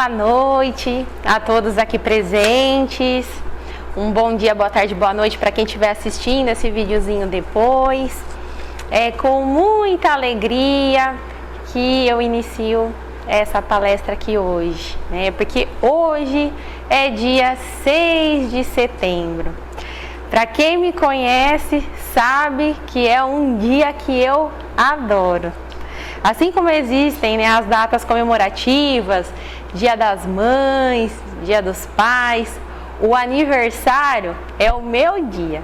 boa noite a todos aqui presentes. Um bom dia, boa tarde, boa noite para quem estiver assistindo esse videozinho depois. É com muita alegria que eu inicio essa palestra aqui hoje, né? Porque hoje é dia 6 de setembro. Para quem me conhece, sabe que é um dia que eu adoro. Assim como existem, né, as datas comemorativas, Dia das Mães, Dia dos Pais, o aniversário é o meu dia.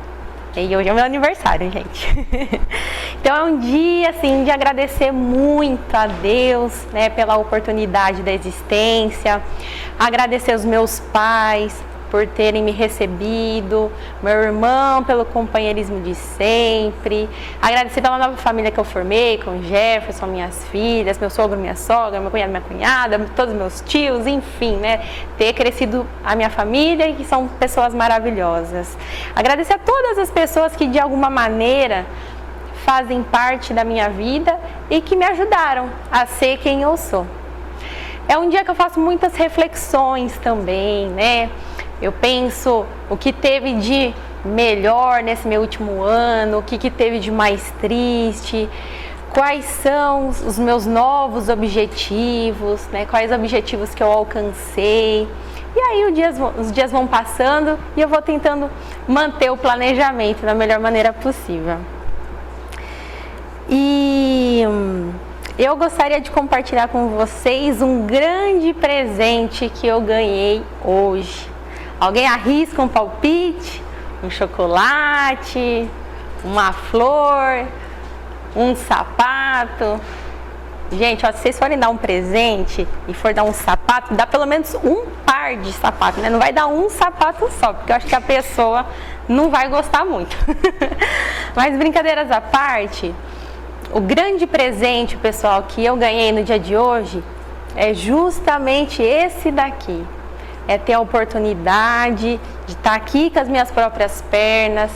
E hoje é o meu aniversário, gente. Então é um dia assim de agradecer muito a Deus, né, pela oportunidade da existência, agradecer aos meus pais por terem me recebido, meu irmão pelo companheirismo de sempre, agradecer pela nova família que eu formei, com Jefferson, minhas filhas, meu sogro, minha sogra, meu cunhado, minha cunhada, todos meus tios, enfim, né, ter crescido a minha família e que são pessoas maravilhosas. Agradecer a todas as pessoas que de alguma maneira fazem parte da minha vida e que me ajudaram a ser quem eu sou. É um dia que eu faço muitas reflexões também, né? Eu penso o que teve de melhor nesse meu último ano, o que teve de mais triste, quais são os meus novos objetivos, né? Quais objetivos que eu alcancei. E aí os dias vão passando e eu vou tentando manter o planejamento da melhor maneira possível. E eu gostaria de compartilhar com vocês um grande presente que eu ganhei hoje. Alguém arrisca um palpite? Um chocolate? Uma flor? Um sapato? Gente, ó, se vocês forem dar um presente e for dar um sapato, dá pelo menos um par de sapatos, né? Não vai dar um sapato só, porque eu acho que a pessoa não vai gostar muito. Mas brincadeiras à parte, o grande presente, pessoal, que eu ganhei no dia de hoje é justamente esse daqui. É ter a oportunidade de estar aqui com as minhas próprias pernas,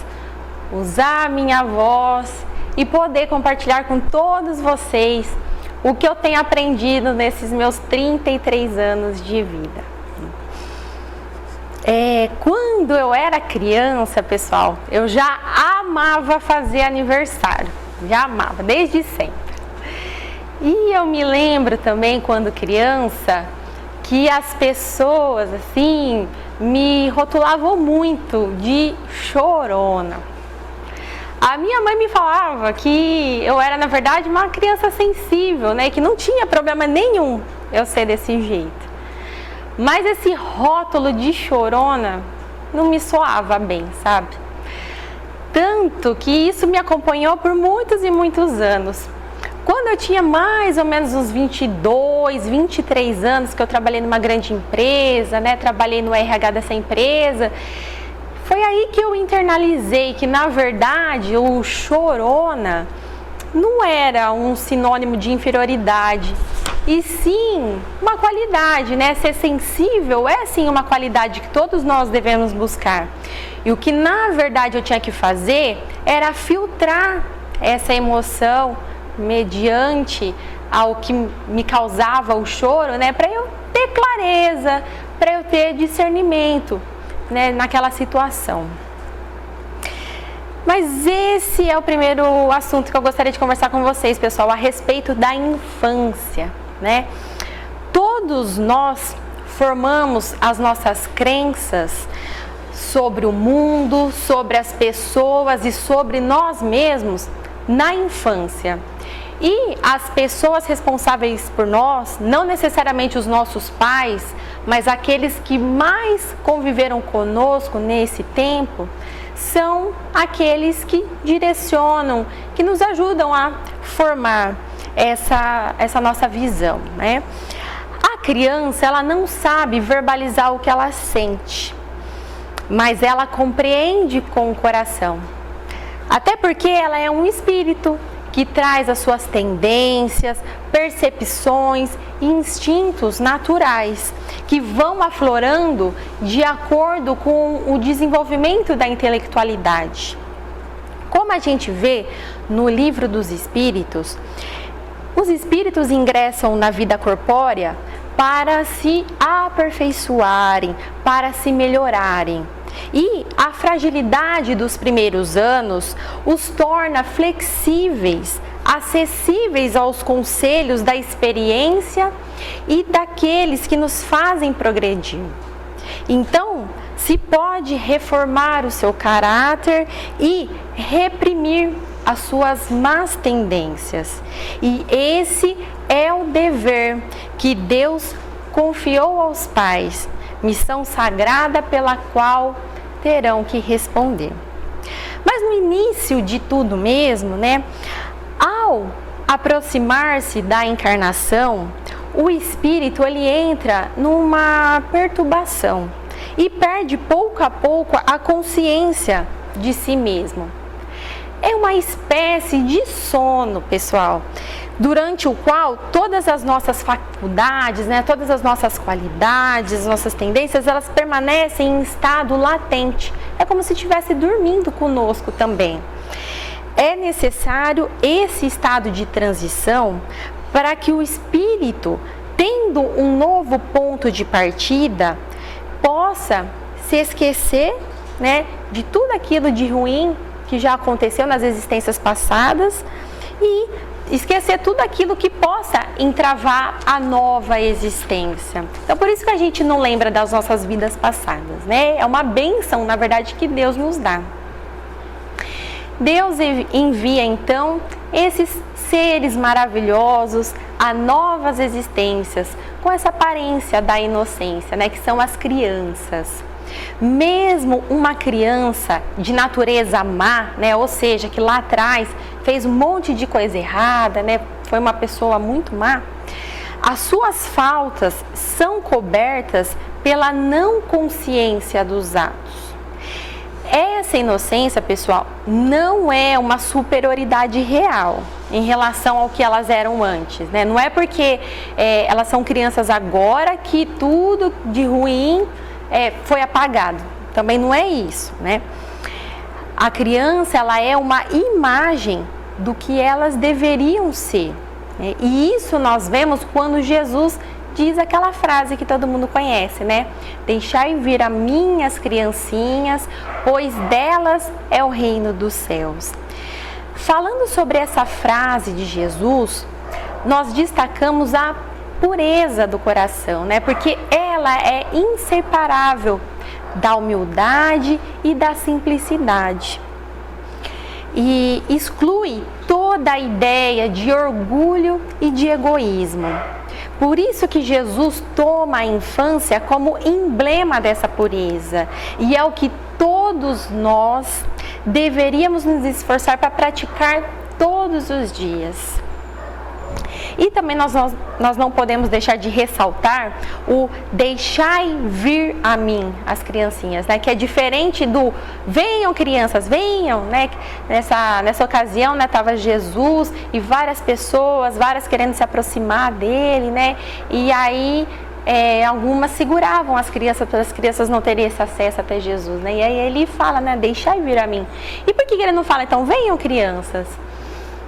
usar a minha voz e poder compartilhar com todos vocês o que eu tenho aprendido nesses meus 33 anos de vida. Quando eu era criança, pessoal, eu já amava fazer aniversário. Já amava, desde sempre. E eu me lembro também, quando criança, que as pessoas, assim, me rotulavam muito de chorona. A minha mãe me falava que eu era, na verdade, uma criança sensível, né? Que não tinha problema nenhum eu ser desse jeito. Mas esse rótulo de chorona não me soava bem, sabe? Tanto que isso me acompanhou por muitos e muitos anos. Quando eu tinha mais ou menos uns 22, 23 anos, que eu trabalhei numa grande empresa, né? Trabalhei no RH dessa empresa, foi aí que eu internalizei que, na verdade, o chorona não era um sinônimo de inferioridade, e sim uma qualidade, né? Ser sensível é sim uma qualidade que todos nós devemos buscar. E o que, na verdade, eu tinha que fazer era filtrar essa emoção mediante ao que me causava o choro, né, para eu ter clareza, para eu ter discernimento, né, naquela situação. Mas esse é o primeiro assunto que eu gostaria de conversar com vocês, pessoal, a respeito da infância, né? Todos nós formamos as nossas crenças sobre o mundo, sobre as pessoas e sobre nós mesmos na infância. E as pessoas responsáveis por nós, não necessariamente os nossos pais, mas aqueles que mais conviveram conosco nesse tempo, são aqueles que direcionam, que nos ajudam a formar essa nossa visão, né? A criança, ela não sabe verbalizar o que ela sente, mas ela compreende com o coração. Até porque ela é um espírito que traz as suas tendências, percepções e instintos naturais, que vão aflorando de acordo com o desenvolvimento da intelectualidade. Como a gente vê no Livro dos Espíritos, os espíritos ingressam na vida corpórea para se aperfeiçoarem, para se melhorarem. E a fragilidade dos primeiros anos os torna flexíveis, acessíveis aos conselhos da experiência e daqueles que nos fazem progredir. Então, se pode reformar o seu caráter e reprimir as suas más tendências. E esse é o dever que Deus confiou aos pais, missão sagrada pela qual terão que responder. Mas no início de tudo mesmo, ao aproximar-se da encarnação, o espírito ele entra numa perturbação e perde pouco a pouco a consciência de si mesmo. É uma espécie de sono, pessoal, durante o qual todas as nossas faculdades, todas as nossas qualidades, as nossas tendências, elas permanecem em estado latente. É como se estivesse dormindo conosco também. É necessário esse estado de transição para que o espírito, tendo um novo ponto de partida, possa se esquecer, de tudo aquilo de ruim que já aconteceu nas existências passadas e esquecer tudo aquilo que possa entravar a nova existência. Então, por isso que a gente não lembra das nossas vidas passadas, É uma bênção, na verdade, que Deus nos dá. Deus envia, então, esses seres maravilhosos a novas existências, com essa aparência da inocência, que são as crianças. Mesmo uma criança de natureza má, ou seja, que lá atrás fez um monte de coisa errada, foi uma pessoa muito má, as suas faltas são cobertas pela não consciência dos atos. Essa inocência, pessoal, não é uma superioridade real em relação ao que elas eram antes, Não é porque elas são crianças agora que tudo de ruim foi apagado. Também não é isso, A criança, ela é uma imagem do que elas deveriam ser. E isso nós vemos quando Jesus diz aquela frase que todo mundo conhece, Deixai vir a minhas criancinhas, pois delas é o reino dos céus. Falando sobre essa frase de Jesus, nós destacamos a pureza do coração, Porque ela é inseparável da humildade e da simplicidade. E exclui toda a ideia de orgulho e de egoísmo. Por isso que Jesus toma a infância como emblema dessa pureza. E é o que todos nós deveríamos nos esforçar para praticar todos os dias. E também nós não podemos deixar de ressaltar o deixai vir a mim, as criancinhas, Que é diferente do venham crianças, venham, Nessa ocasião, estava Jesus e várias pessoas, várias querendo se aproximar dele, E aí algumas seguravam as crianças para as crianças não terem esse acesso até Jesus, E aí ele fala, deixai vir a mim. E por que ele não fala, então, venham crianças?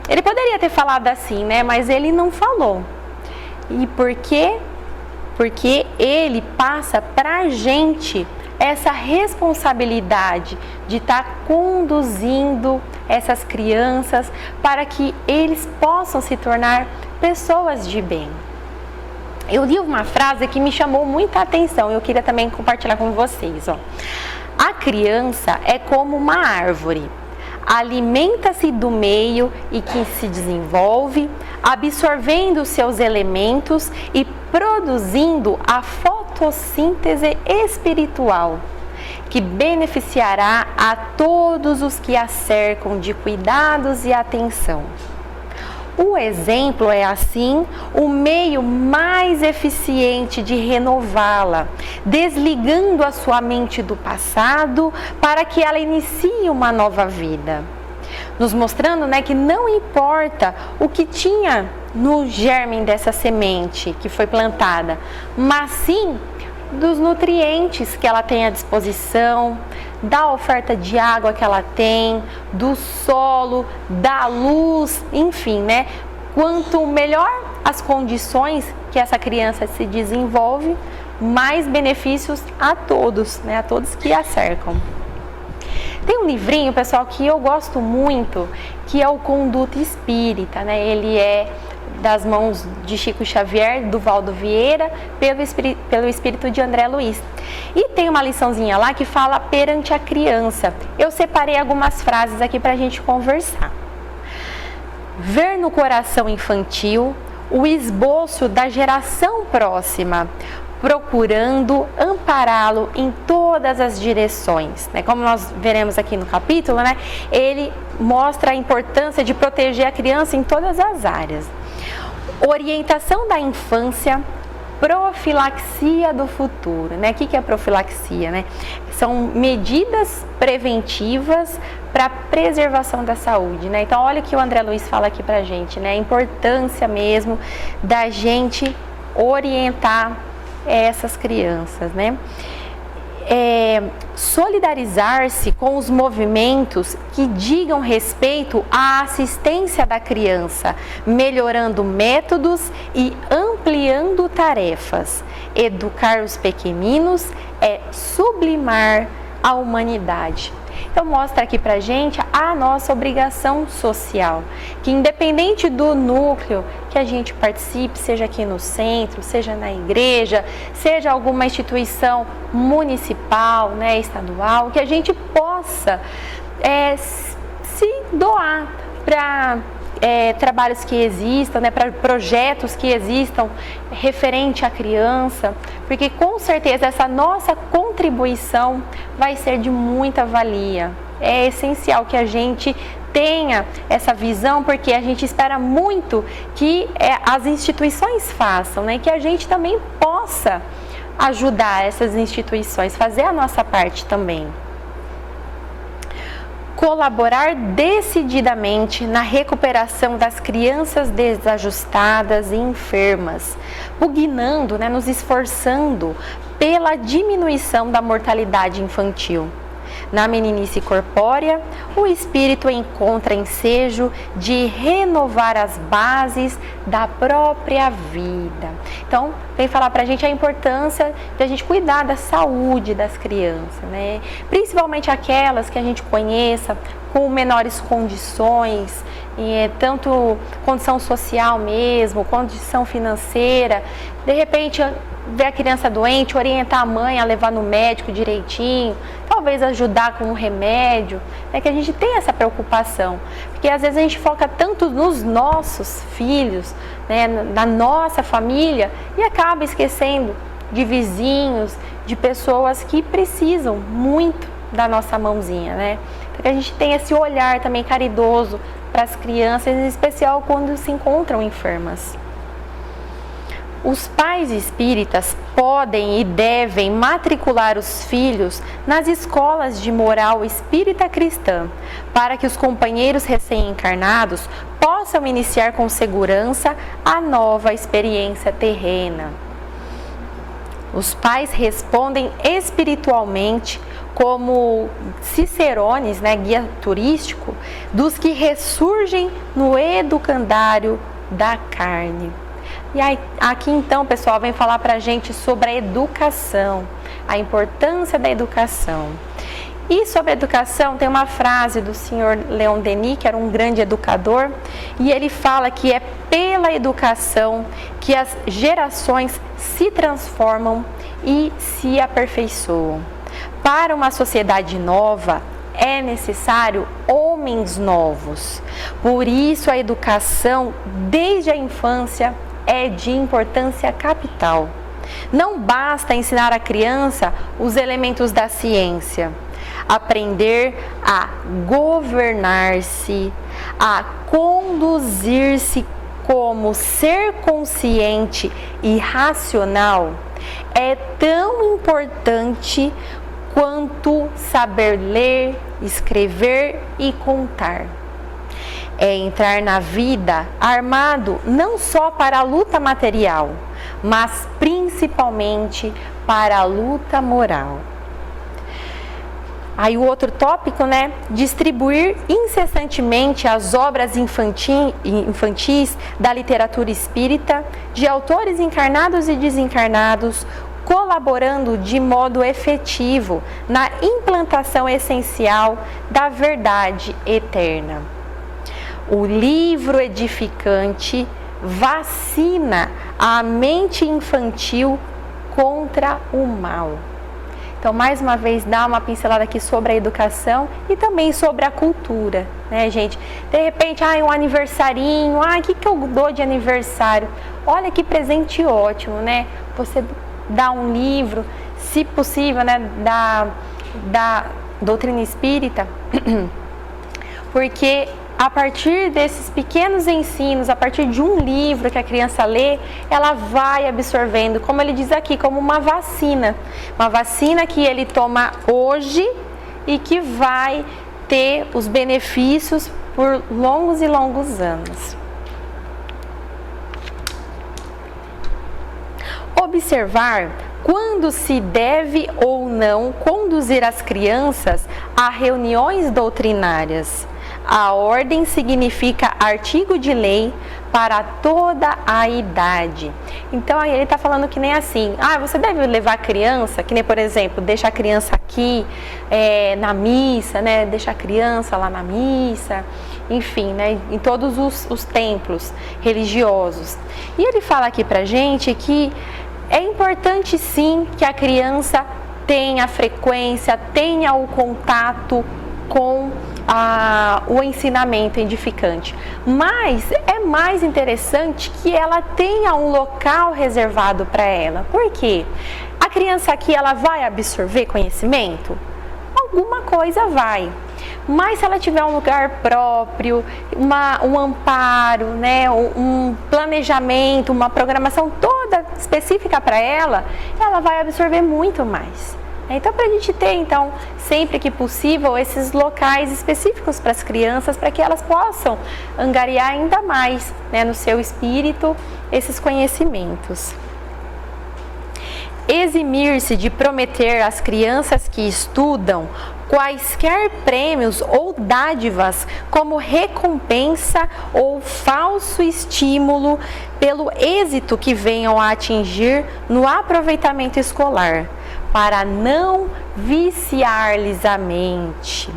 Ele poderia ter falado assim, mas ele não falou. E por quê? Porque ele passa para a gente essa responsabilidade de estar conduzindo essas crianças para que eles possam se tornar pessoas de bem. Eu li uma frase que me chamou muita atenção e eu queria também compartilhar com vocês. A criança é como uma árvore. Alimenta-se do meio e que se desenvolve, absorvendo seus elementos e produzindo a fotossíntese espiritual, que beneficiará a todos os que a cercam de cuidados e atenção. O exemplo é, assim, o meio mais eficiente de renová-la, desligando a sua mente do passado para que ela inicie uma nova vida. Nos mostrando, que não importa o que tinha no germe dessa semente que foi plantada, mas sim dos nutrientes que ela tem à disposição, da oferta de água que ela tem, do solo, da luz, enfim, quanto melhor as condições que essa criança se desenvolve, mais benefícios a todos, né? A todos que a cercam. Tem um livrinho, pessoal, que eu gosto muito, que é o Conduta Espírita, né? Ele é das mãos de Chico Xavier, do Valdo Vieira, pelo espírito de André Luiz. E tem uma liçãozinha lá que fala perante a criança. Eu separei algumas frases aqui para a gente conversar. Ver no coração infantil o esboço da geração próxima, procurando ampará-lo em todas as direções, né? Como nós veremos aqui no capítulo, né? Ele mostra a importância de proteger a criança em todas as áreas. Orientação da infância, profilaxia do futuro, né? O que é profilaxia, né? São medidas preventivas para a preservação da saúde, né? Então, olha o que o André Luiz fala aqui pra gente, né? A importância mesmo da gente orientar essas crianças, né? Solidarizar-se com os movimentos que digam respeito à assistência da criança, melhorando métodos e ampliando tarefas. Educar os pequeninos é sublimar a humanidade. Então mostra aqui pra gente a nossa obrigação social, que independente do núcleo que a gente participe, seja aqui no centro, seja na igreja, seja alguma instituição municipal, né, estadual, que a gente possa se doar para trabalhos que existam, né, para projetos que existam referente à criança, porque com certeza essa nossa contribuição vai ser de muita valia. É essencial que a gente tenha essa visão, porque a gente espera muito que as instituições façam, né, que a gente também possa ajudar essas instituições, fazer a nossa parte também. Colaborar decididamente na recuperação das crianças desajustadas e enfermas, pugnando, né, nos esforçando pela diminuição da mortalidade infantil. Na meninice corpórea, o espírito encontra ensejo de renovar as bases da própria vida. Então, vem falar pra gente a importância de a gente cuidar da saúde das crianças, né? Principalmente aquelas que a gente conheça com menores condições, tanto condição social mesmo, condição financeira. De repente, ver a criança doente, orientar a mãe a levar no médico direitinho, talvez ajudar com um remédio, que a gente tem essa preocupação, porque às vezes a gente foca tanto nos nossos filhos, né, na nossa família, e acaba esquecendo de vizinhos, de pessoas que precisam muito da nossa mãozinha, né? Porque a gente tem esse olhar também caridoso para as crianças, em especial quando se encontram enfermas. Os pais espíritas podem e devem matricular os filhos nas escolas de moral espírita cristã, para que os companheiros recém-encarnados possam iniciar com segurança a nova experiência terrena. Os pais respondem espiritualmente como cicerones, né, guia turístico, dos que ressurgem no educandário da carne. E aí, aqui então, pessoal, vem falar pra gente sobre a educação, a importância da educação. E sobre a educação, tem uma frase do senhor Leon Denis, que era um grande educador, e ele fala que é pela educação que as gerações se transformam e se aperfeiçoam. Para uma sociedade nova, é necessário homens novos. Por isso, a educação, desde a infância, é de importância capital. Não basta ensinar à criança os elementos da ciência. Aprender a governar-se, a conduzir-se como ser consciente e racional é tão importante quanto saber ler, escrever e contar. É entrar na vida armado não só para a luta material, mas principalmente para a luta moral. Aí o outro tópico, né? Distribuir incessantemente as obras infantis da literatura espírita, de autores encarnados e desencarnados, colaborando de modo efetivo na implantação essencial da verdade eterna. O livro edificante vacina a mente infantil contra o mal. Então, mais uma vez, dá uma pincelada aqui sobre a educação e também sobre a cultura, né, gente? De repente, um aniversarinho, o que eu dou de aniversário? Olha que presente ótimo, né? Você dá um livro, se possível, né, da doutrina espírita, porque a partir desses pequenos ensinos, a partir de um livro que a criança lê, ela vai absorvendo, como ele diz aqui, como uma vacina que ele toma hoje e que vai ter os benefícios por longos e longos anos. Observar quando se deve ou não conduzir as crianças a reuniões doutrinárias. A ordem significa artigo de lei para toda a idade. Então, aí ele está falando que nem assim, você deve levar a criança, que nem, por exemplo, deixa a criança aqui na missa, né? Deixa a criança lá na missa, enfim, né? Em todos os templos religiosos. E ele fala aqui pra gente que é importante sim que a criança tenha a frequência, tenha o contato com o ensinamento edificante, mas é mais interessante que ela tenha um local reservado para ela. Por quê? A criança aqui, ela vai absorver conhecimento? Alguma coisa vai, mas se ela tiver um lugar próprio, um amparo, né, um planejamento, uma programação toda específica para ela, ela vai absorver muito mais. Então, para a gente ter, então, sempre que possível, esses locais específicos para as crianças, para que elas possam angariar ainda mais, né, no seu espírito, esses conhecimentos. Eximir-se de prometer às crianças que estudam quaisquer prêmios ou dádivas como recompensa ou falso estímulo pelo êxito que venham a atingir no aproveitamento escolar, para não viciar-lhes a mente.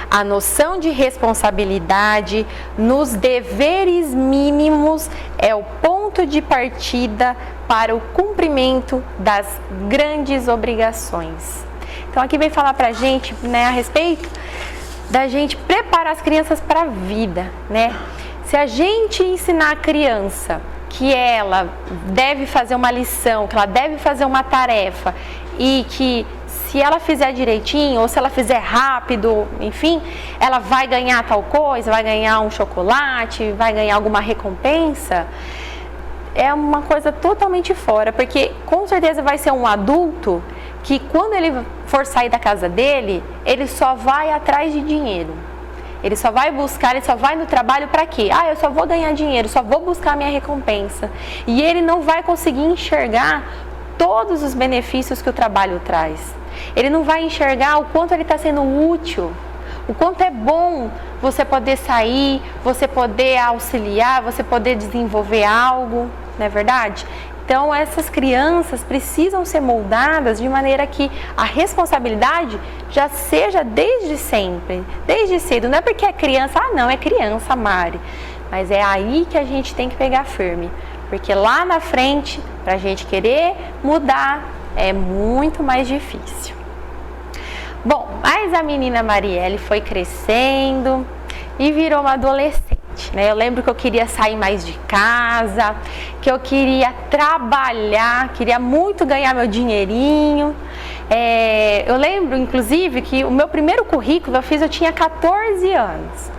A noção de responsabilidade nos deveres mínimos é o ponto de partida para o cumprimento das grandes obrigações. Então aqui vem falar pra gente, né, a respeito da gente preparar as crianças para a vida, né? Se a gente ensinar a criança que ela deve fazer uma lição, que ela deve fazer uma tarefa e que se ela fizer direitinho ou se ela fizer rápido, enfim, ela vai ganhar tal coisa, vai ganhar um chocolate, vai ganhar alguma recompensa, é uma coisa totalmente fora, porque com certeza vai ser um adulto que quando ele for sair da casa dele, ele só vai atrás de dinheiro. Ele só vai buscar, ele só vai no trabalho para quê? Eu só vou ganhar dinheiro, só vou buscar a minha recompensa. E ele não vai conseguir enxergar todos os benefícios que o trabalho traz. Ele não vai enxergar o quanto ele está sendo útil, o quanto é bom você poder sair, você poder auxiliar, você poder desenvolver algo, não é verdade? Então, essas crianças precisam ser moldadas de maneira que a responsabilidade já seja desde sempre, desde cedo. Não é porque é criança, não, é criança, Mari. Mas é aí que a gente tem que pegar firme. Porque lá na frente, para a gente querer mudar, é muito mais difícil. Bom, mas a menina Marielle foi crescendo e virou uma adolescente. Eu lembro que eu queria sair mais de casa, que eu queria trabalhar, queria muito ganhar meu dinheirinho. Eu lembro, inclusive, que o meu primeiro currículo eu tinha 14 anos.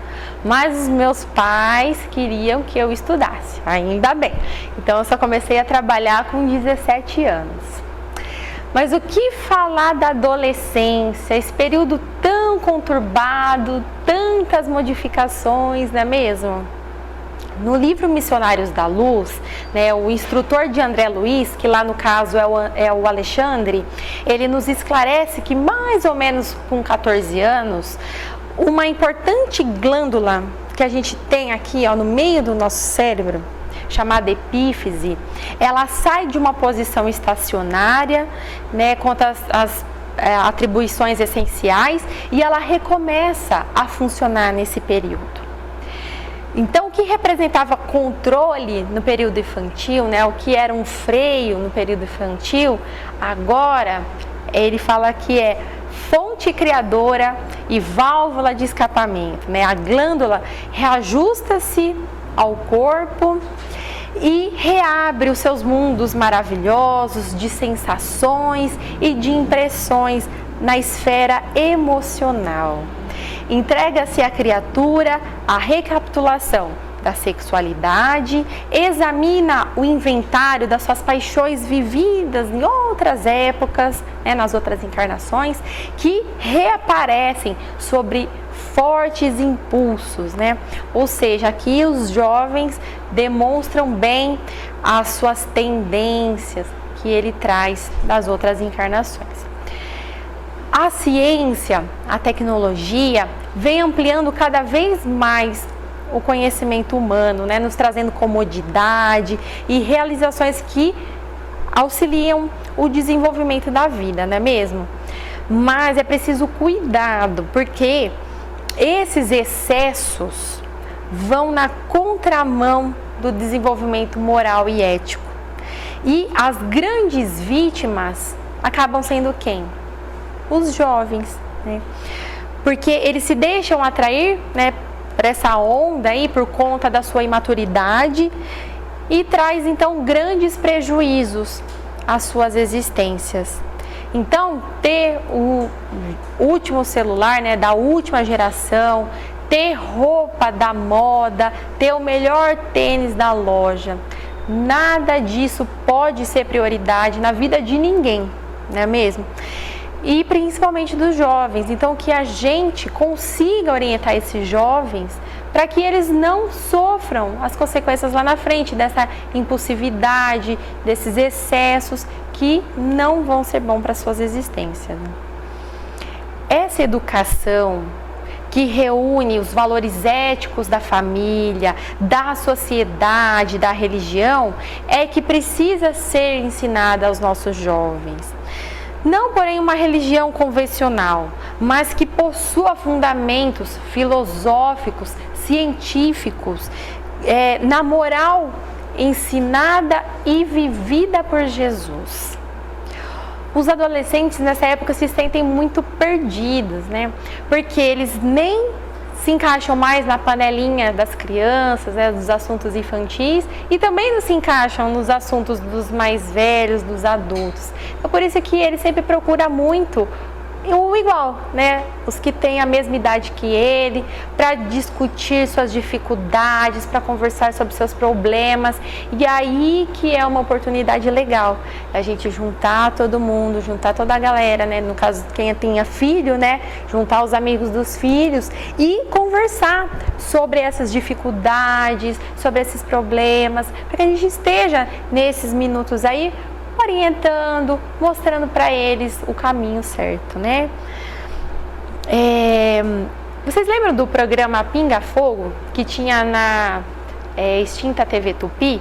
Mas os meus pais queriam que eu estudasse, ainda bem. Então eu só comecei a trabalhar com 17 anos. Mas o que falar da adolescência, esse período tão conturbado, tantas modificações, não é mesmo? No livro Missionários da Luz, né, o instrutor de André Luiz, que lá no caso é o Alexandre, ele nos esclarece que mais ou menos com 14 anos, uma importante glândula que a gente tem aqui, ó, no meio do nosso cérebro, chamada epífise, ela sai de uma posição estacionária, né, quanto às atribuições essenciais, e ela recomeça a funcionar nesse período. Então, o que representava controle no período infantil, né, o que era um freio no período infantil, agora ele fala que é fonte criadora e válvula de escapamento, né? A glândula reajusta-se ao corpo e reabre os seus mundos maravilhosos de sensações e de impressões na esfera emocional. Entrega-se à criatura a recapitulação da sexualidade, examina o inventário das suas paixões vividas em outras épocas, né, nas outras encarnações, que reaparecem sobre fortes impulsos, né? Ou seja, aqui os jovens demonstram bem as suas tendências que ele traz das outras encarnações. A ciência, a tecnologia, vem ampliando cada vez mais o conhecimento humano, né? Nos trazendo comodidade e realizações que auxiliam o desenvolvimento da vida, não é mesmo? Mas é preciso cuidado, porque esses excessos vão na contramão do desenvolvimento moral e ético. E as grandes vítimas acabam sendo quem? Os jovens, né? Porque eles se deixam atrair, né, para essa onda aí por conta da sua imaturidade e traz então grandes prejuízos às suas existências. Então, ter o último celular, né, da última geração, ter roupa da moda, ter o melhor tênis da loja, nada disso pode ser prioridade na vida de ninguém, não é mesmo? E principalmente dos jovens. Então, que a gente consiga orientar esses jovens para que eles não sofram as consequências lá na frente dessa impulsividade, desses excessos que não vão ser bons para suas existências. Essa educação que reúne os valores éticos da família, da sociedade, da religião, é que precisa ser ensinada aos nossos jovens. Não, porém, uma religião convencional, mas que possua fundamentos filosóficos, científicos, na moral ensinada e vivida por Jesus. Os adolescentes nessa época se sentem muito perdidos, né? Porque eles nem se encaixam mais na panelinha das crianças, né, dos assuntos infantis, e também não se encaixam nos assuntos dos mais velhos, dos adultos. Então, por isso que ele sempre procura muito o igual, né? Os que têm a mesma idade que ele, para discutir suas dificuldades, para conversar sobre seus problemas. E aí que é uma oportunidade legal a gente juntar todo mundo, juntar toda a galera, né? No caso, quem tenha filho, né? Juntar os amigos dos filhos e conversar sobre essas dificuldades, sobre esses problemas, para que a gente esteja nesses minutos aí orientando, mostrando para eles o caminho certo, né? Vocês lembram do programa Pinga Fogo, que tinha na extinta TV Tupi?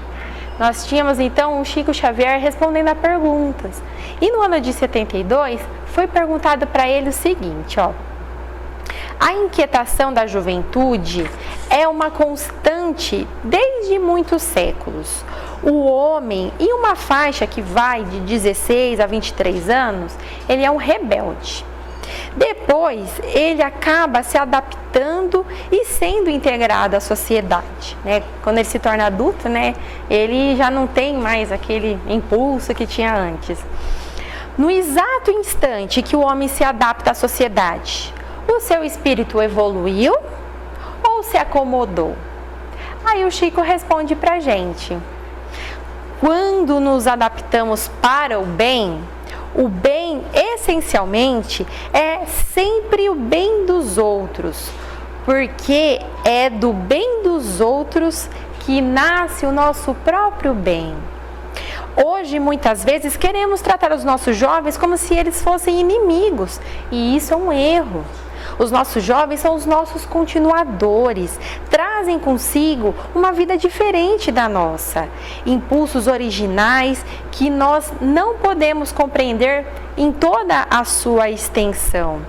Nós tínhamos então o Chico Xavier respondendo a perguntas. E no ano de 72, foi perguntado para ele o seguinte, ó: a inquietação da juventude é uma constante desde muitos séculos. O homem, em uma faixa que vai de 16 a 23 anos, ele é um rebelde. Depois, ele acaba se adaptando e sendo integrado à sociedade, né? Quando ele se torna adulto, né, ele já não tem mais aquele impulso que tinha antes. No exato instante que o homem se adapta à sociedade, o seu espírito evoluiu ou se acomodou? Aí o Chico responde pra gente: quando nos adaptamos para o bem essencialmente é sempre o bem dos outros, porque é do bem dos outros que nasce o nosso próprio bem. Hoje, muitas vezes, queremos tratar os nossos jovens como se eles fossem inimigos, e isso é um erro. Os nossos jovens são os nossos continuadores, trazem consigo uma vida diferente da nossa, impulsos originais que nós não podemos compreender em toda a sua extensão.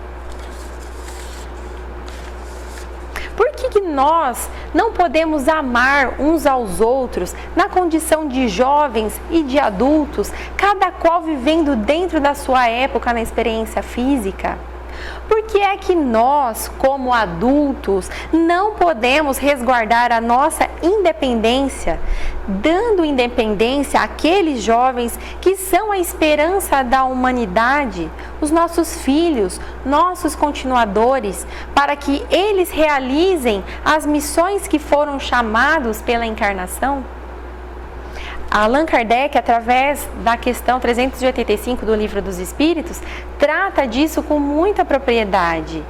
Por que nós não podemos amar uns aos outros na condição de jovens e de adultos, cada qual vivendo dentro da sua época na experiência física? Por que é que nós, como adultos, não podemos resguardar a nossa independência, dando independência àqueles jovens que são a esperança da humanidade, os nossos filhos, nossos continuadores, para que eles realizem as missões que foram chamados pela encarnação? Allan Kardec, através da questão 385 do Livro dos Espíritos, trata disso com muita propriedade,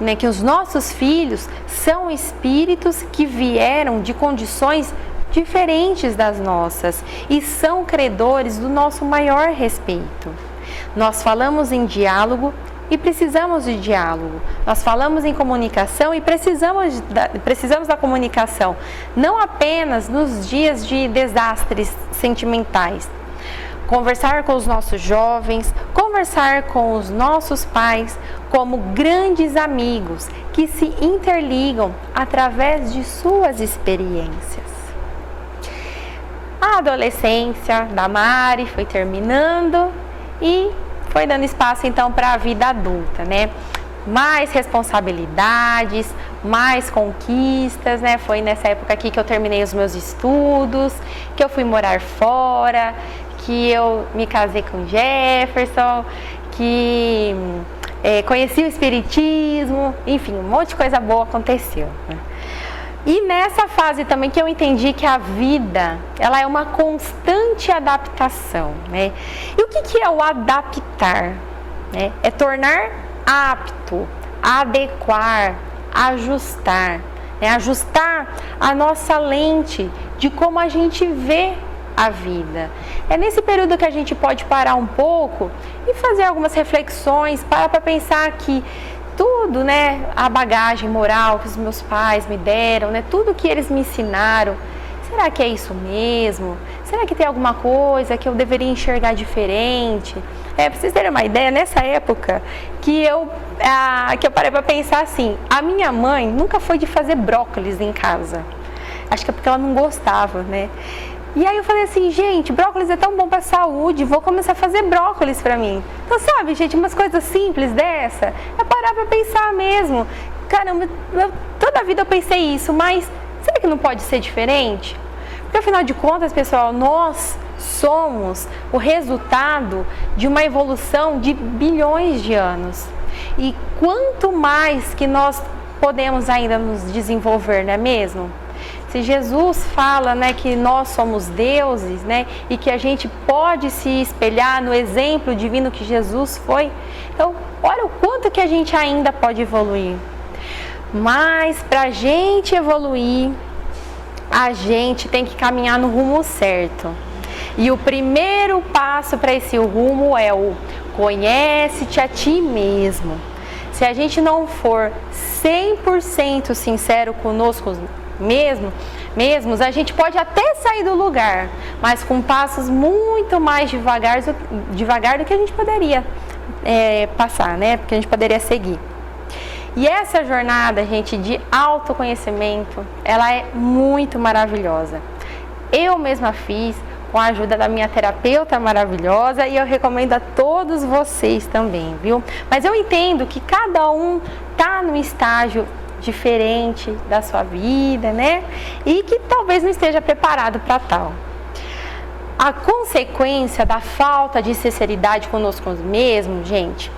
né? Que os nossos filhos são espíritos que vieram de condições diferentes das nossas e são credores do nosso maior respeito. Nós falamos em diálogo e precisamos de diálogo. Nós falamos em comunicação e precisamos da comunicação, não apenas nos dias de desastres sentimentais. Conversar com os nossos jovens, conversar com os nossos pais como grandes amigos que se interligam através de suas experiências. A adolescência da Mari foi terminando e foi dando espaço então para a vida adulta, né? Mais responsabilidades, mais conquistas, né? Foi nessa época aqui que eu terminei os meus estudos, que eu fui morar fora, que eu me casei com Jefferson, que conheci o Espiritismo, enfim, um monte de coisa boa aconteceu, né? E nessa fase também que eu entendi que a vida, ela é uma constante adaptação, né? E o que é o adaptar? Né? É tornar apto, adequar, ajustar, né? Ajustar a nossa lente de como a gente vê a vida. É nesse período que a gente pode parar um pouco e fazer algumas reflexões, para pensar que tudo, né, a bagagem moral que os meus pais me deram, né, tudo que eles me ensinaram, será que é isso mesmo? Será que tem alguma coisa que eu deveria enxergar diferente? Pra vocês terem uma ideia, nessa época que eu parei para pensar assim, a minha mãe nunca foi de fazer brócolis em casa. Acho que é porque ela não gostava, né? E aí eu falei assim, gente, brócolis é tão bom para a saúde, vou começar a fazer brócolis para mim. Então, sabe, gente, umas coisas simples dessa, é parar para pensar mesmo. Caramba, toda a vida eu pensei isso, mas será que não pode ser diferente? Porque afinal de contas, pessoal, nós somos o resultado de uma evolução de bilhões de anos. E quanto mais que nós podemos ainda nos desenvolver, não é mesmo? Se Jesus fala, né, que nós somos deuses, né, e que a gente pode se espelhar no exemplo divino que Jesus foi, então olha o quanto que a gente ainda pode evoluir. Mas para a gente evoluir, a gente tem que caminhar no rumo certo. E o primeiro passo para esse rumo é o conhece-te a ti mesmo. Se a gente não for 100% sincero conosco mesmos, a gente pode até sair do lugar, mas com passos muito mais devagar do que a gente poderia passar, né? Porque a gente poderia seguir. E essa jornada, gente, de autoconhecimento, ela é muito maravilhosa. Eu mesma fiz com a ajuda da minha terapeuta maravilhosa e eu recomendo a todos vocês também, viu? Mas eu entendo que cada um tá num estágio diferente da sua vida, né? E que talvez não esteja preparado para tal. A consequência da falta de sinceridade conosco mesmos, gente,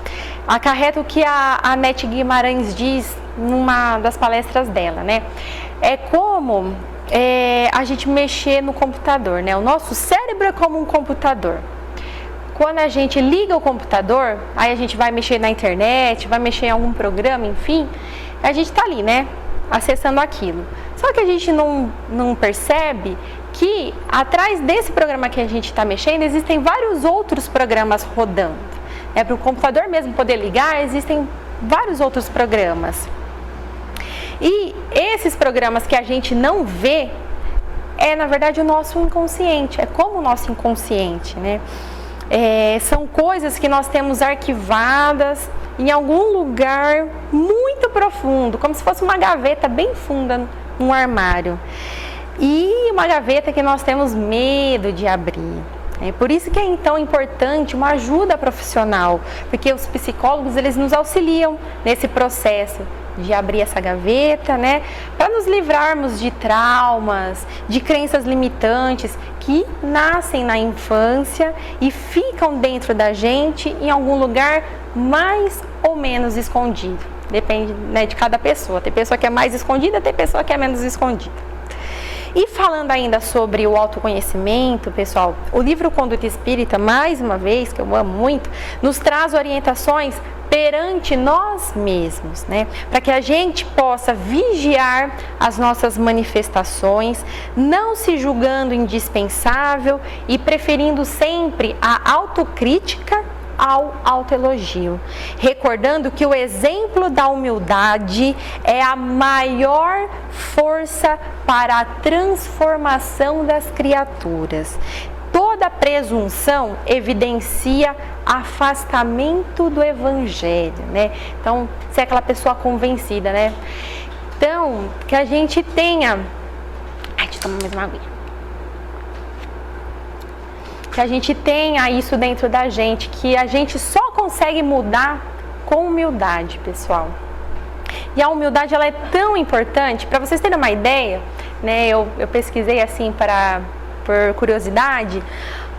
acarreta o que a Nete Guimarães diz numa das palestras dela, né? É como a gente mexer no computador, né? O nosso cérebro é como um computador. Quando a gente liga o computador, aí a gente vai mexer na internet, vai mexer em algum programa, enfim, a gente está ali, né? Acessando aquilo. Só que a gente não percebe que atrás desse programa que a gente está mexendo, existem vários outros programas rodando. Para o computador mesmo poder ligar, existem vários outros programas. E esses programas que a gente não vê, na verdade o nosso inconsciente, é como o nosso inconsciente, né? São coisas que nós temos arquivadas em algum lugar muito profundo, como se fosse uma gaveta bem funda num armário. E uma gaveta que nós temos medo de abrir. Por isso que é então importante uma ajuda profissional, porque os psicólogos eles nos auxiliam nesse processo de abrir essa gaveta, né, para nos livrarmos de traumas, de crenças limitantes que nascem na infância e ficam dentro da gente em algum lugar mais ou menos escondido. Depende, né, de cada pessoa. Tem pessoa que é mais escondida, tem pessoa que é menos escondida. E falando ainda sobre o autoconhecimento, pessoal, o livro Conduta Espírita, mais uma vez, que eu amo muito, nos traz orientações perante nós mesmos, né? Para que a gente possa vigiar as nossas manifestações, não se julgando indispensável e preferindo sempre a autocrítica ao autoelogio, recordando que o exemplo da humildade é a maior força para a transformação das criaturas. Toda presunção evidencia afastamento do evangelho, né? Então, se é aquela pessoa convencida, né? Então, que a gente tenha... deixa eu tomar mais uma aguinha. Que a gente tenha isso dentro da gente, que a gente só consegue mudar com humildade, pessoal. E a humildade, ela é tão importante, para vocês terem uma ideia, né, eu pesquisei assim por curiosidade,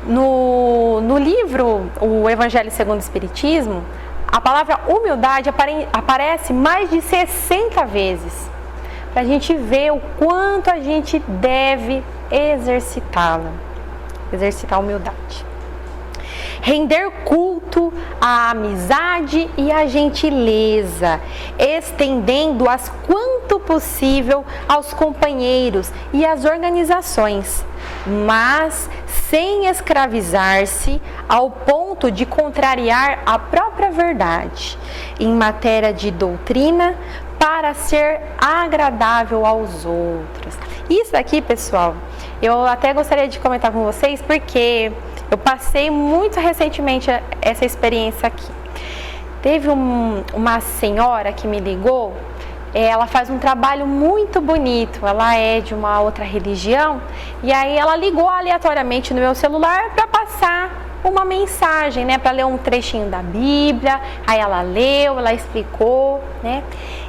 no livro O Evangelho segundo o Espiritismo, a palavra humildade aparece mais de 60 vezes, para a gente ver o quanto a gente deve exercitá-la. Exercitar a humildade. Render culto à amizade e à gentileza, estendendo-as quanto possível aos companheiros e às organizações, mas sem escravizar-se ao ponto de contrariar a própria verdade, em matéria de doutrina, para ser agradável aos outros. Isso aqui, pessoal, eu até gostaria de comentar com vocês, porque eu passei muito recentemente essa experiência aqui. Teve uma senhora que me ligou, ela faz um trabalho muito bonito, ela é de uma outra religião, e aí ela ligou aleatoriamente no meu celular para passar uma mensagem, né, para ler um trechinho da Bíblia. Aí ela leu, ela explicou, né,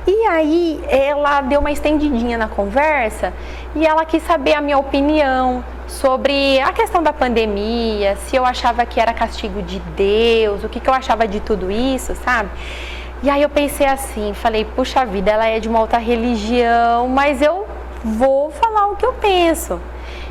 e aí ela deu uma estendidinha na conversa e ela quis saber a minha opinião sobre a questão da pandemia, se eu achava que era castigo de Deus, o que eu achava de tudo isso, sabe? E aí eu pensei assim, falei, puxa vida, ela é de uma outra religião, mas eu vou falar o que eu penso.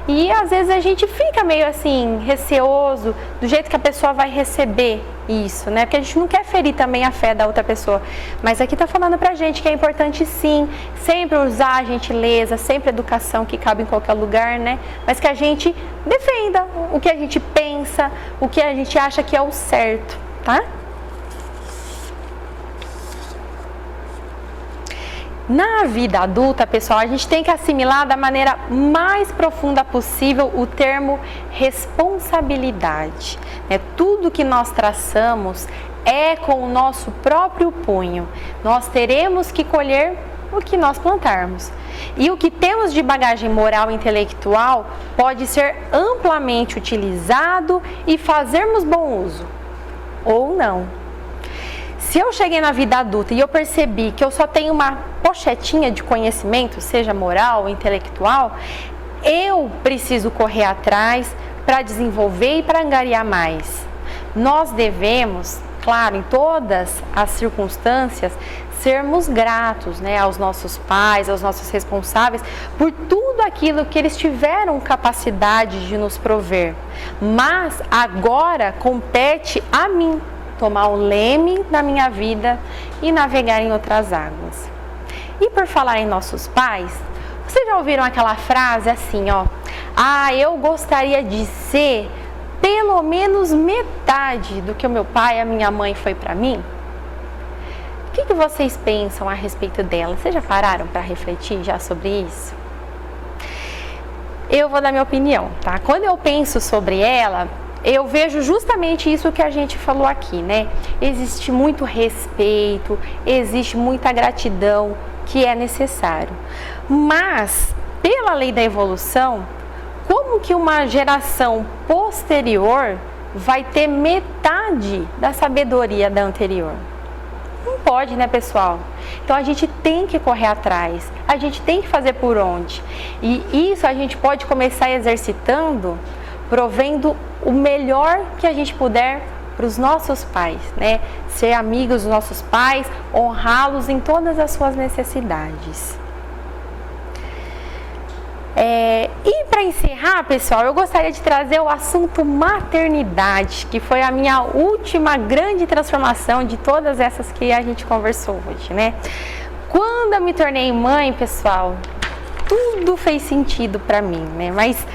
E às vezes a gente fica meio assim, receoso do jeito que a pessoa vai receber isso, né? Porque a gente não quer ferir também a fé da outra pessoa. Mas aqui tá falando pra gente que é importante sim, sempre usar a gentileza, sempre a educação que cabe em qualquer lugar, né? Mas que a gente defenda o que a gente pensa, o que a gente acha que é o certo, tá? Na vida adulta, pessoal, a gente tem que assimilar da maneira mais profunda possível o termo responsabilidade. Tudo que nós traçamos é com o nosso próprio punho. Nós teremos que colher o que nós plantarmos. E o que temos de bagagem moral e intelectual pode ser amplamente utilizado e fazermos bom uso, ou não. Se eu cheguei na vida adulta e eu percebi que eu só tenho uma pochetinha de conhecimento, seja moral ou intelectual, eu preciso correr atrás para desenvolver e para angariar mais. Nós devemos, claro, em todas as circunstâncias, sermos gratos, né, aos nossos pais, aos nossos responsáveis, por tudo aquilo que eles tiveram capacidade de nos prover. Mas agora compete a mim tomar o leme da minha vida e navegar em outras águas. E por falar em nossos pais, Vocês já ouviram aquela frase assim, ó? Ah, eu gostaria de ser pelo menos metade do que o meu pai e a minha mãe foi para mim? O que vocês pensam a respeito dela? Vocês já pararam para refletir já sobre isso? Eu vou dar minha opinião, tá? Quando eu penso sobre ela, eu vejo justamente isso que a gente falou aqui, né? Existe muito respeito, existe muita gratidão que é necessário. Mas, pela lei da evolução, como que uma geração posterior vai ter metade da sabedoria da anterior? Não pode, né, pessoal? Então a gente tem que correr atrás, a gente tem que fazer por onde. E isso a gente pode começar exercitando, provendo o melhor que a gente puder para os nossos pais, né? Ser amigos dos nossos pais, honrá-los em todas as suas necessidades. E para encerrar, pessoal, eu gostaria de trazer o assunto maternidade, que foi a minha última grande transformação de todas essas que a gente conversou hoje, né? Quando eu me tornei mãe, pessoal, tudo fez sentido para mim, né? Mas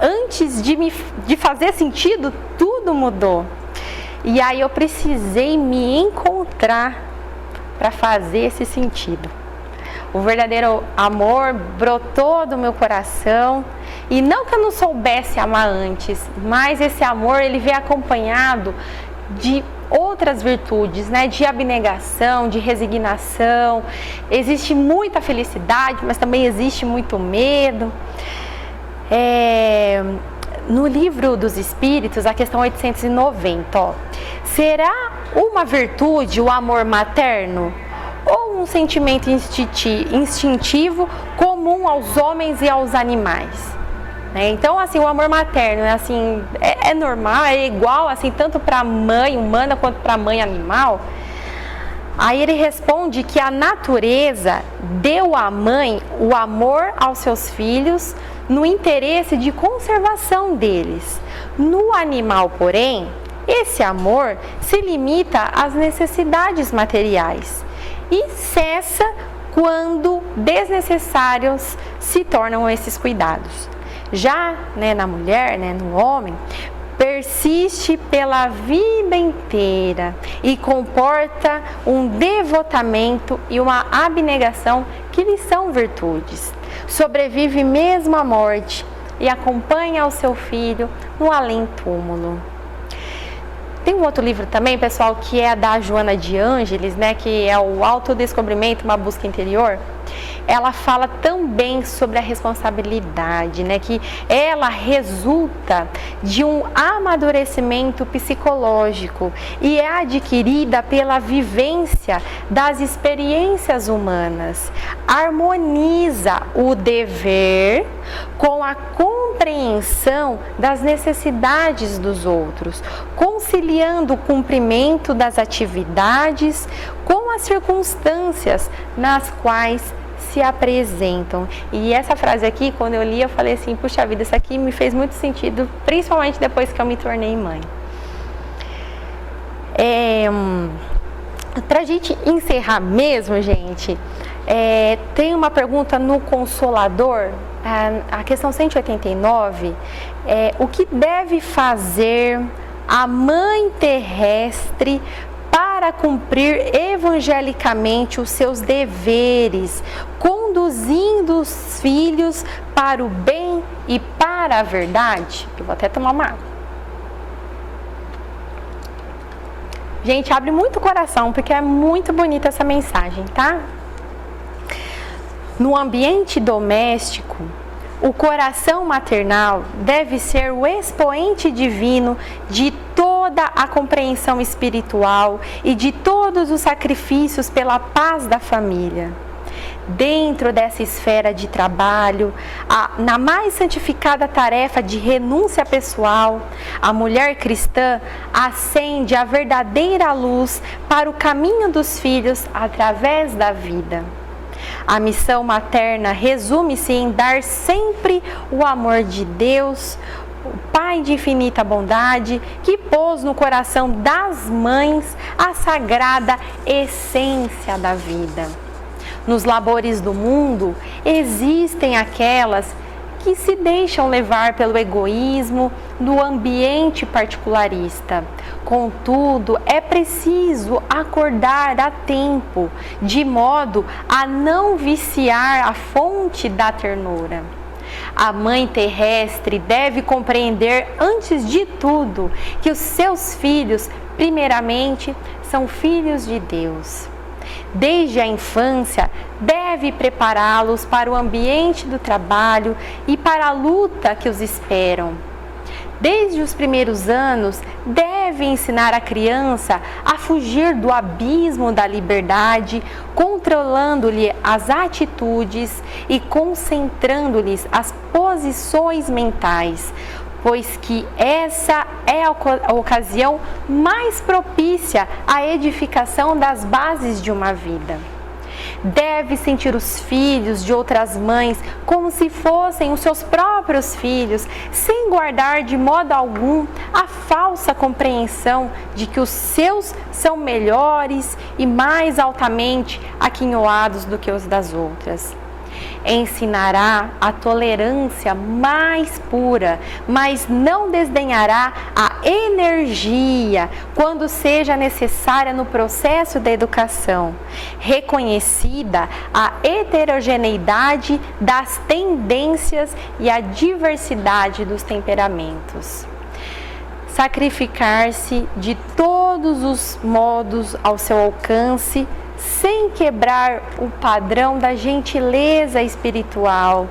antes de fazer sentido, tudo mudou. E aí eu precisei me encontrar para fazer esse sentido. O verdadeiro amor brotou do meu coração, e não que eu não soubesse amar antes, mas esse amor ele vem acompanhado de outras virtudes, né? De abnegação, de resignação. Existe muita felicidade, mas também existe muito medo. No livro dos Espíritos, a questão 890, ó, será uma virtude o amor materno? Ou um sentimento instintivo comum aos homens e aos animais? Então, assim, o amor materno é normal, é igual assim, tanto para a mãe humana quanto para a mãe animal. Aí ele responde que a natureza deu à mãe o amor aos seus filhos no interesse de conservação deles. No animal, porém, esse amor se limita às necessidades materiais e cessa quando desnecessários se tornam esses cuidados. Já, né, na mulher, né, no homem, persiste pela vida inteira e comporta um devotamento e uma abnegação que lhe são virtudes. Sobrevive mesmo à morte e acompanha o seu filho no além-túmulo. Tem um outro livro também, pessoal, que é da Joana de Ângeles, né, que é o Autodescobrimento, uma busca interior. Ela fala também sobre a responsabilidade, né, que ela resulta de um amadurecimento psicológico e é adquirida pela vivência das experiências humanas. Harmoniza o dever com a compreensão das necessidades dos outros, conciliando o cumprimento das atividades com as circunstâncias nas quais se apresentam. E essa frase aqui, quando eu li, eu falei assim, puxa vida, isso aqui me fez muito sentido, principalmente depois que eu me tornei mãe. Pra gente encerrar mesmo, gente, tem uma pergunta no Consolador, a questão 189, o que deve fazer a mãe terrestre para cumprir evangelicamente os seus deveres, conduzindo os filhos para o bem e para a verdade? Eu vou até tomar uma água. Gente, abre muito o coração, porque é muito bonita essa mensagem, tá? No ambiente doméstico, o coração maternal deve ser o expoente divino de toda a compreensão espiritual e de todos os sacrifícios pela paz da família. Dentro dessa esfera de trabalho, na mais santificada tarefa de renúncia pessoal, a mulher cristã acende a verdadeira luz para o caminho dos filhos através da vida. A missão materna resume-se em dar sempre o amor de Deus, o Pai de infinita bondade, que pôs no coração das mães a sagrada essência da vida. Nos labores do mundo, existem aquelas que se deixam levar pelo egoísmo do ambiente particularista. Contudo, é preciso acordar a tempo, de modo a não viciar a fonte da ternura. A mãe terrestre deve compreender, antes de tudo, que os seus filhos, primeiramente, são filhos de Deus. Desde a infância, deve prepará-los para o ambiente do trabalho e para a luta que os esperam. Desde os primeiros anos, deve ensinar a criança a fugir do abismo da liberdade, controlando-lhe as atitudes e concentrando-lhes as posições mentais, pois que essa é a ocasião mais propícia à edificação das bases de uma vida. Deve sentir os filhos de outras mães como se fossem os seus próprios filhos, sem guardar de modo algum a falsa compreensão de que os seus são melhores e mais altamente aquinhoados do que os das outras. Ensinará a tolerância mais pura, mas não desdenhará a energia quando seja necessária no processo da educação, reconhecida a heterogeneidade das tendências e a diversidade dos temperamentos. Sacrificar-se de todos os modos ao seu alcance, sem quebrar o padrão da gentileza espiritual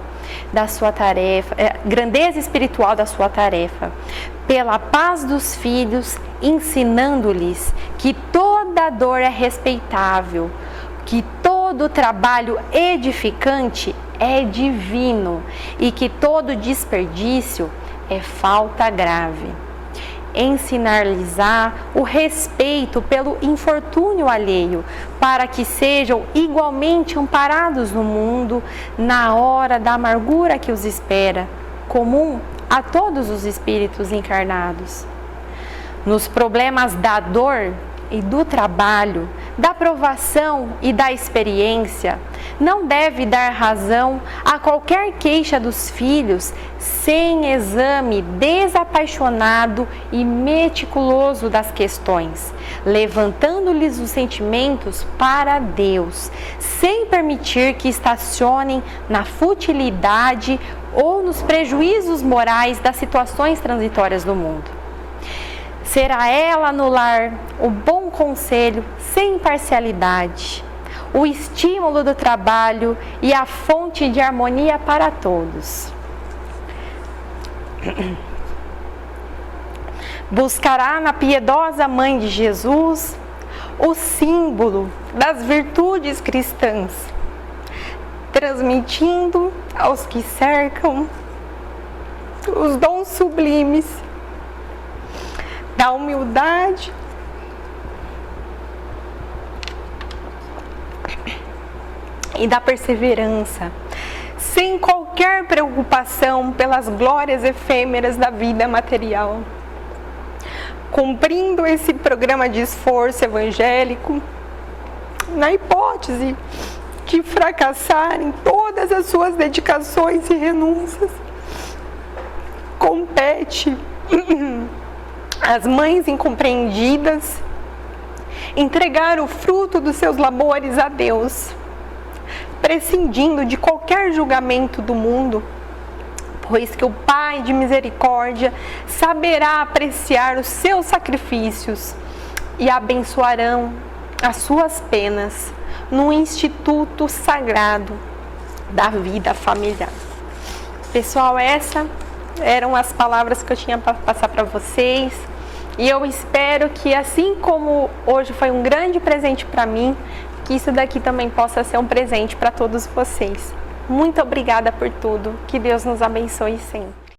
da sua tarefa, grandeza espiritual da sua tarefa, pela paz dos filhos, ensinando-lhes que toda dor é respeitável, que todo trabalho edificante é divino e que todo desperdício é falta grave. Ensinar-lhes-á o respeito pelo infortúnio alheio, para que sejam igualmente amparados no mundo na hora da amargura que os espera, comum a todos os espíritos encarnados. Nos problemas da dor e do trabalho, da provação e da experiência, não deve dar razão a qualquer queixa dos filhos sem exame desapaixonado e meticuloso das questões, levantando-lhes os sentimentos para Deus, sem permitir que estacionem na futilidade ou nos prejuízos morais das situações transitórias do mundo. Será ela no lar o bom conselho sem parcialidade, o estímulo do trabalho e a fonte de harmonia para todos. Buscará na piedosa Mãe de Jesus o símbolo das virtudes cristãs, transmitindo aos que cercam os dons sublimes da humildade e da perseverança, sem qualquer preocupação pelas glórias efêmeras da vida material. Cumprindo esse programa de esforço evangélico, na hipótese de fracassar em todas as suas dedicações e renúncias, compete às mães incompreendidas entregar o fruto dos seus labores a Deus, prescindindo de qualquer julgamento do mundo, pois que o Pai de misericórdia saberá apreciar os seus sacrifícios e abençoarão as suas penas no instituto sagrado da vida familiar. Pessoal, essas eram as palavras que eu tinha para passar para vocês. E eu espero que, assim como hoje foi um grande presente para mim, que isso daqui também possa ser um presente para todos vocês. Muito obrigada por tudo. Que Deus nos abençoe sempre.